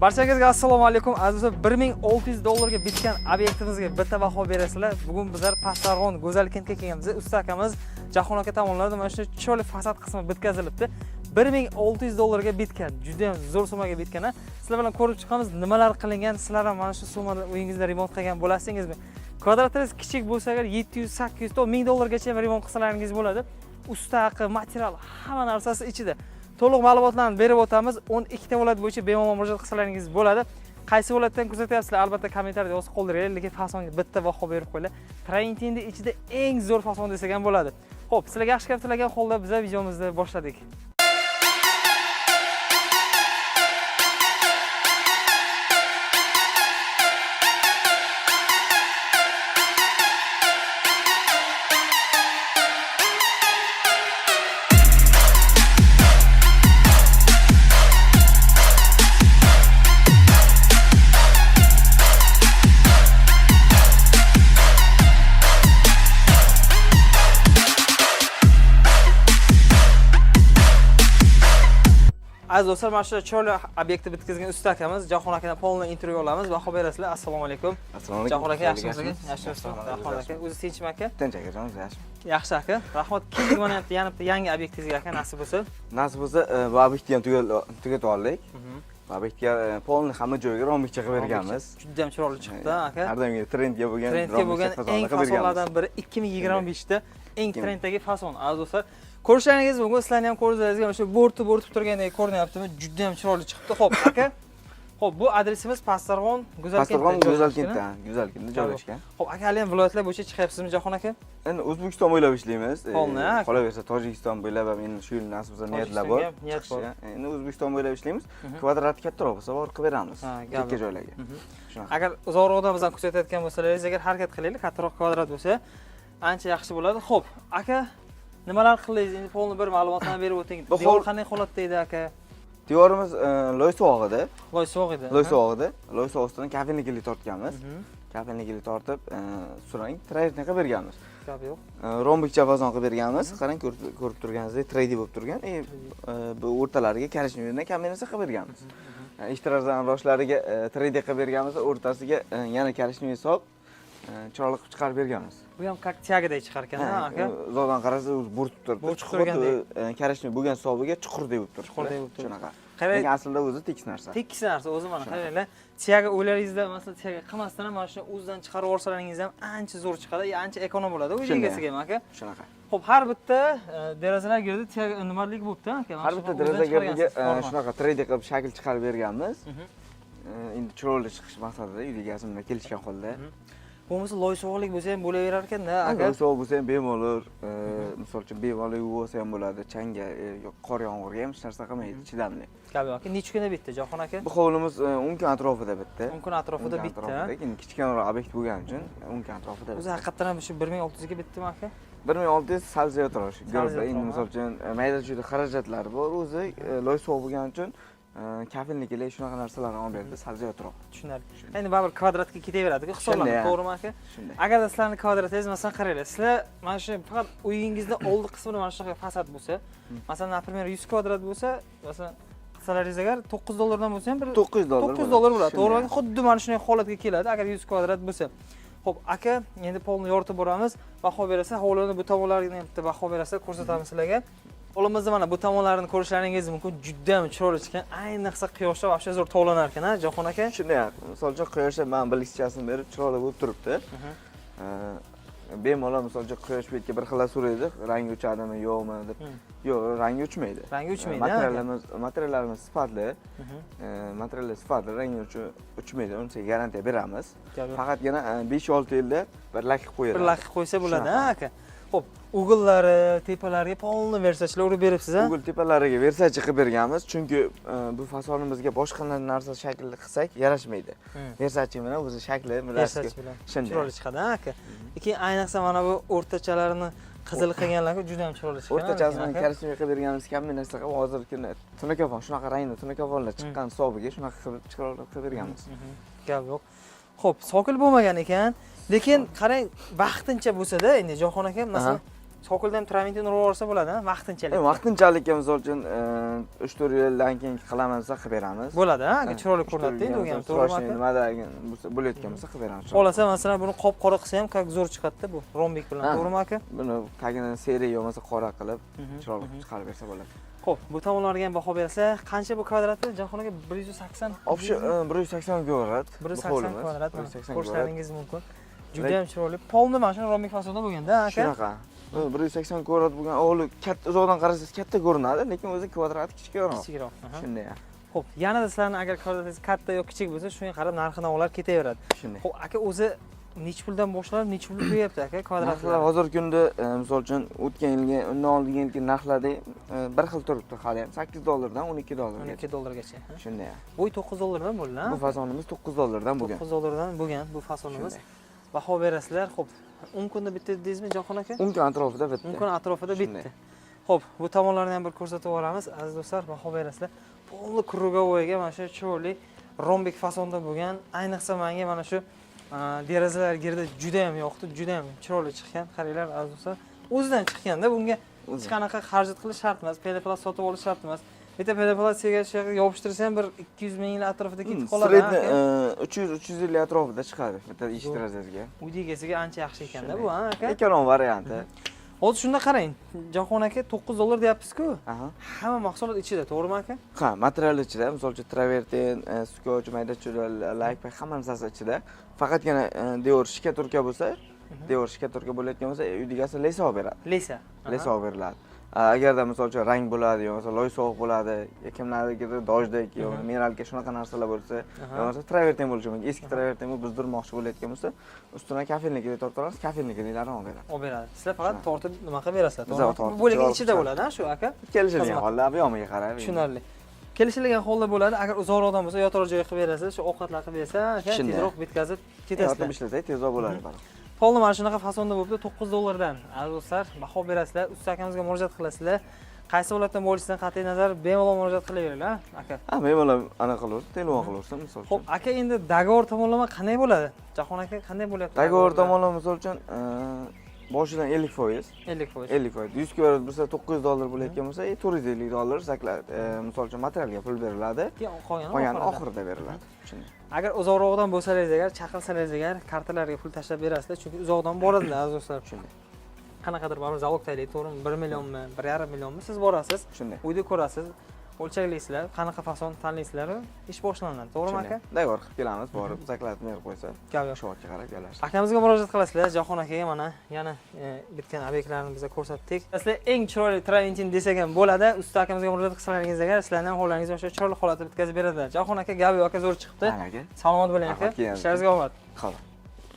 Barchangizga assalomu alaykum. Azizlar, $1600 bitgan obyektimizga bitta baho berasizlar. Bugun bizlar Pastarg'on go'zal kentga kelganmiz. Usta akamiz Jahon aka tomonidan mana shu chiroyli fasad qismi bitkazilibdi. $1600 ga bitgan. Juda ham zo'r summaga bitgan. Sizlar bilan ko'rib chiqamiz, nimalar qilingan. Sizlar ham mana shu summada uyingizda remont qilgan bo'lasingizmi? Kvadratingiz kichik bo'lsa agar 700, 800, $1000 gacha remont qilsalaringiz bo'ladi. Usta haqi, material, hamma narsasi ichida. To'liq ma'lumotlarni berib o'tamiz. 12 ta viloyat bo'yicha bemalol murojaat qilsalaringiz bo'ladi. Qaysi viloyatdan kuzatyapsizlar? Albatta kommentariyada yozib qoldiringlar, lekin fasonga bitta baho berib qo'yinglar. Trentingda ichida eng zo'r fason desak ham bo'ladi. Xo'p, sizlarga yaxshi gap tilagan holda biz videomizni boshladik. Aziz do'stlar, mana shu chiroyli obyektni bitkazgan usta akamiz Jahon akadan polni intervyu olamiz. Baho berasizlar. Assalomu alaykum. Assalomu alaykum. Jahon aka, yaxshimisiz? Yaxshimisiz. Jahon aka, o'zi tinchmi aka? Tinch akajon, yaxshi. Yaxshi aka. Rahmat. Keldik mana yangi obyektingizga aka, nasib bo'lsa. Nasib bo'lsa, bu obyektni ham tugatib oldik. Bu obyektga polni hamma joyiga romikcha qilib berganmiz. Juda ham chiroyli chiqdi aka. Har doimgi trendga bo'lgan eng fasonlardan biri 2025 da eng trenddagi fason. Aziz do'stlar, ko'rishlaringiz mumkin, sizlarni ham ko'rishlaringizga mana shu bo'rtib turgandek ko'rinyaptimi? Juda ham chiroyli chiqdi. Xo'p, aka. Xo'p, bu adresimiz Pastarg'on go'zal kentda joylashgan. Xo'p, aka, hali ham viloyatlar bo'yicha chiqyapsizmi Jahon aka? Endi O'zbekiston bo'ylab ishlaymiz. Polni. Qolaversa Tojikiston bo'ylab ham endi shu yil nasib bo'lsa niyatlar bor. Endi O'zbekiston bo'ylab ishlaymiz. Kvadrat kattaroq bo'lsa bor qilib beramiz. Ikki joylarga. Shunaqa. Agar uzoqroqdan bizdan kuzatayotgan bo'lsalaringiz, agar harakat qilaylik, kattaroq kvadrat bo'lsa, ancha yaxshi bo'ladi. Xo'p, aka, nimalar qildingiz? Endi polni bir ma'lumotlarni berib o'ting. Devor qanday holatda edi aka? Devorimiz loy so'g'ig edi. Loy so'g'ig edi. Loy so'g'ig edi. Loy so'g'isidan kafelnikli tortganmiz. Kafelnikli tortib, surang trayerni qilib berganmiz. Gap yo'q. Rombikcha vazon qilib berganmiz. Qarang, ko'rib turganingizdek traydi bo'lib turgan. Bu o'rtalariga karishnidan kombinatsiya qilib berganmiz. Ishtirazdan roshlariga traydi qilib berganmiz, o'rtasiga yana karishni solib chiroyli qilib chiqarib berganmiz. Bu ham как tiagaday chiqar ekan, aka. Uzoqdan qarasa o'zi bo'rtib turibdi. Karishni bo'lgan hisobiga chuqurdek bo'lib turibdi. Chuqurdek bo'lib turibdi. Shunaqa. Qarang, aslida o'zi tekis narsa. Tekis narsa o'zi mana qaranglar. Tiaga o'ylaringizda, masalan, tiaga qilmasdan ham mana shu o'zidan chiqarib olsalaringiz ham ancha zo'r chiqadi, ancha ekonom bo'ladi o'z egasiga ham aka. Shunaqa. Xo'p, har bitta derazalar girdi, tiaga nimalik bo'libdi aka. Har bitta deraza girdiga shunaqa traydi qilib shakl chiqarib berganmiz. Endi chiroyli chiqish maqsadida uyga egasi kelishgan holda. Bo'lmasa loy so'g'lik bo'lsa ham bo'laverar ekan-da aka. Loy so'g'ik bo'lsa ham bemalol, misol uchun bemalol bo'lsa ham bo'ladi. Changga, qor yomg'irga ham hech narsa qilmaydi, chidamli. Gapi aka, necha kunda bitdi Jahon aka? Bu hovlimiz 10 kun atrofida bitdi. 10 kun atrofida bitdi. Lekin kichkinaroq obyekt bo'lgani uchun 10 kun atrofida bitdi. O'zi haqiqatan ham shu 1600 ga bitdimi aka? 1600 sal ziyodroq. G'alba endi misol uchun mayda-chuyda xarajatlari bor, o'zi loy so'g'ik bo'lgani uchun kafelniklar shunaqa narsalarni olib berdi, sal ziyodroq. Tushunarli. Endi baribir kvadratga ketaveradi-ku, hisoblanadi, to'g'rimi aka? Agarda sizlarning kvadratingiz masalan qaranglar, sizlar mana shu faqat uyingizning oldi qismida mana shunaqa fasad bo'lsa, masalan, например, 100 kvadrat bo'lsa, masalan, qilsalaringiz agar $9 dan bo'lsa ham bir $900 bo'ladi. To'g'ri, xuddi mana shunday holatga keladi agar 100 kvadrat bo'lsa. Xo'p, aka, endi polni yoritib boramiz. Baho berasa, hovlini bu tomonlariga ham bitta baho berasa, ko'rsatamiz sizlarga. Hovlimizda mana bu tomonlarini ko'rishlaringiz mumkin. Juda ham chiroyli chiqqan. Ayniqsa quyoshda vaqti zo'r tovlanar ekan, Jahon aka. Shunday, misol uchun quyoshda men bilichchasini berib chiroyli bo'lib turibdi. Bemalol misol uchun quyosh betga bir xil suraydi, rangi o'chadimi, yo'qmi deb. Yo'q, rangi o'chmaydi. Rangi o'chmaydi. Materiallarimiz sifatli. Materiallar sifatli, rangi o'chmaydi. Unga garantiya beramiz. Faqatgina 5-6 yilda bir lak qo'yadi. Bir lak qo'ysa bo'ladi, aka. Xo'p, ugullari, tepalariga polni versachilar urib beribsiz, ha? Ugul tepalariga versachi qilib berganmiz, chunki bu fasonimizga boshqa narsa shaklni qilsak yarashmaydi. Versachi bilan o'zi shakli bilan chiroyli chiqadi, aka. Lekin ayniqsa mana bu o'rtachalarini qizil qilganlarga juda ham chiroyli chiqqan. O'rtachasini karishni qilib berganimiz kombinatsiya qilib hozirgina tunakafon, shunaqa rangda tunakafonlar chiqqan hisobiga shunaqa qilib chiqarib berganmiz. Gap yo'q. Xo'p, sokil bo'lmagan ekan, lekin qarang, vaqtincha bo'lsa-da, endi Jahon aka, masalan, sokolda ham traventin urib yuborsa bo'ladi, vaqtinchalik. Vaqtinchalik misol uchun 3-4 yildan keyin qilaman desa qilib beramiz. Bo'ladi, agar chiroyli ko'rinadi, endi u ham to'g'rimi aka? Nimadagi bo'layotgan bo'lsa qilib beramiz. Xolasa, masalan, buni qop-qora qilsa ham как zo'r chiqadi-da bu rombik bilan, to'g'rimi aka? Buni tagini seriya bo'lmasa qora qilib, chiroyli qilib chiqarib bersa bo'ladi. Xo'p, bu tomonlarga ham baho bersa, qancha bu kvadrati? Jahon aka 180. Opshi 180 kvadrat. 180 kvadrat. Ko'rishlaringiz mumkin. Juda ham chiroyli. Polni mana shu rombik fasonda bo'lganda, aka. Shunaqa. 180 kvadrat bo'lgan o'g'li katta, uzoqdan qarasangiz katta ko'rinadi, lekin o'zi kvadrati kichikroq. Kichikroq. Shunday. Xo'p, yanada sizlarning agar kvadratingiz katta yoki kichik bo'lsa, shunga qarab narx-navolar ketaveradi. Shunday. Xo'p, aka o'zi necha puldan boshlanib, necha pul to'yapti aka kvadratlar? Hozirgi kunda misol uchun o'tgan yilga, undan oldingi yilgi narxlarda bir xil turibdi hali ham. $8 dan $12 $12 gacha. Shunday. Bo'y $9 dan bo'ldi, Bu fasonimiz $9 dan bo'lgan. $9 dan bo'lgan bu fasonimiz. Baho berasizlar. Xo'p, 10 kunda bitta dedingizmi Jahon aka? 10 kun atrofida bitta. 10 kun atrofida bitta. Xo'p, bu tomonlarni ham bir ko'rsatib yuboramiz. Aziz do'stlar, baho berasizlar. Polni krugovoyga mana shu chiroyli rombik fasonda bo'lgan. Ayniqsa menga mana shu derazalar girdi juda ham yoqdi, juda ham chiroyli chiqqan. Qaranglar aziz do'stlar, o'zidan chiqqanda bunga hech qanaqa xarajat qilish shart emas, peleplast sotib olish shart emas. Bitta peleplastiga yopishtirsa ham bir 200 ming atrofida ketib qoladi. 300-350 atrofida chiqadi bitta ish derazasiga. Uy egasiga ancha yaxshi ekanda bu, aka. Ekonom varianti. Hozir shunda qarang. Jahon aka $9 deyapsiz-ku. Hamma mahsulot ichida, to'g'rimi aka? Ha, material ichida, misol uchun travertin, skotch, mayda-chuyda, lakpak hamma narsasi ichida. Faqatgina devor shika-turka bo'lsa, devor shika-turka bo'layotgan bo'lsa, uy egasi lesa olib beradi. Lesa. Lesa olib beriladi. Agarda misol uchun rang bo'ladi, yoki loy sovuq bo'ladi, kimlarnikidir dojdek, yoki mineralga shunaqa narsalar bo'lsa, yoki travertin bo'lishi mumkin. Eski travertin buzdirmoqchi bo'layotgan bo'lsa, ustidan kafelnikiga tortib olasiz, kafelnikilarni olib beradi. Olib beradi. Sizlar faqat tortib nima qilib berasizlar, to'g'rimi? Bu bo'lgan ichida bo'ladi, shu aka. Kelishilgan holda bu yomiga qarab. Tushunarli. Kelishilgan holda bo'ladi. Agar uzoqroqdan bo'lsa, yotoq joy qilib berasiz, shu ovqatlar qilib bersa, aka tezroq bitkazib ketasizlar. Yotib ishlasak tezroq bo'ladi. Polni mana shunaqa fasonda bo'libdi, $9 dan. Aziz do'stlar, baho berasizlar, usta akamizga murojaat qilasizlar. Qaysi viloyatdan bo'lishidan qat'iy nazar bemalol murojaat qilaveringlar, aka. Ha, bemalol anaqa qilaversin, telefon qilaversin misol uchun. Xo'p, aka endi dogovor tomonlama qanday bo'ladi? Jahon aka qanday bo'lyapti? Dogovor tomonlama misol uchun boshidan 50%. 50%. 50%. 100 kvadrat bo'lsa $900 bo'layotgan bo'lsa, $450 zaklad. Misol uchun materialga pul beriladi. Qolgani oxirida beriladi. Shunday. Agar uzoqroqdan bo'lsangiz agar, chaqirsangiz agar, kartalarga pul tashlab berasizlar, chunki uzoqdan boradilar aziz do'stlar. Shunday. Qanaqadir baribir zalog taylaydi, to'g'rimi? 1 millionmi, 1,5 millionmi siz borasiz. Shunday. Uyda ko'rasiz, o'lchaklaysizlar, qanaqa fason tanlaysizlar, ish boshlanadi, to'g'rimi aka? Dogovor qilib kelamiz, borib zakladni berib qo'ysa, gap yo'q. shovotga qarab kelasiz. Akamizga murojaat qilasizlar, Jahon akaga mana yana bitgan obyektlarni biz ko'rsatdik. Sizlar eng chiroyli traventin desak ham bo'ladi. Usta akamizga murojaat qilsalaringiz agar, sizlarning ham hollaringiz o'sha chiroyli holatda bitkazib beradilar. Jahon aka, gap yo'q aka, zo'r chiqdi. Salomat bo'ling aka. Ishlaringizga omad. Xo'p.